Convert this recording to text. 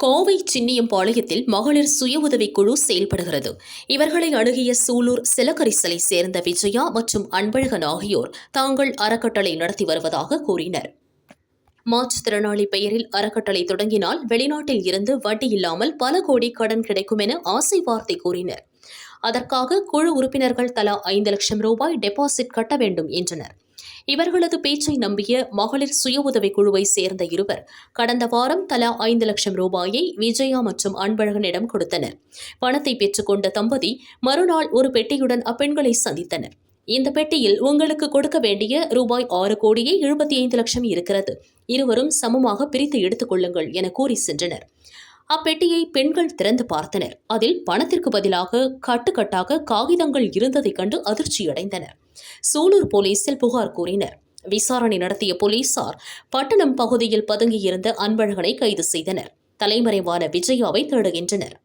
கோவை சின்னியம்பாளையத்தில் மகளிர் சுய உதவிக்குழு செயல்படுகிறது. இவர்களை அணுகிய சூலூர் சிலக்கரிசலை சேர்ந்த விஜயா மற்றும் அன்பழகன் ஆகியோர் தாங்கள் அறக்கட்டளை நடத்தி வருவதாக கூறினர். மாற்றுத்திறனாளி பெயரில் அறக்கட்டளை தொடங்கினால் வெளிநாட்டில் இருந்து வட்டி இல்லாமல் பல கோடி கடன் கிடைக்கும் என ஆசை வார்த்தை கூறினர். அதற்காக குழு உறுப்பினர்கள் தலா 5 லட்சம் ரூபாய் டெபாசிட் கட்ட வேண்டும் என்றனர். இவர்களது பேச்சை நம்பிய மகளிர் சுய உதவிக் குழுவை சேர்ந்த இருவர் கடந்த வாரம் தலா 5 லட்சம் ரூபாயை விஜயா மற்றும் அன்பழகனிடம் கொடுத்தனர். பணத்தை பெற்றுக்கொண்ட தம்பதி மறுநாள் ஒரு பெட்டியுடன் அப்பெண்களை சந்தித்தனர். இந்த பெட்டியில் உங்களுக்கு கொடுக்க வேண்டிய ரூபாய் 6 கோடியே 75 லட்சம் இருக்கிறது, இருவரும் சமமாக பிரித்து எடுத்துக் கொள்ளுங்கள் என கூறி சென்றனர். அப்பெட்டியை பெண்கள் திறந்து பார்த்தனர். அதில் பணத்திற்கு பதிலாக கட்டுக்கட்டாக காகிதங்கள் இருந்ததைக் கண்டு அதிர்ச்சியடைந்தனர். சூலூர் போலீசில் புகார் கூறினர். விசாரணை நடத்திய போலீசார் பட்டணம் பகுதியில் பதுங்கியிருந்த அன்பழகனை கைது செய்தனர். தலைமறைவான விஜயாவை தேடுகின்றனர்.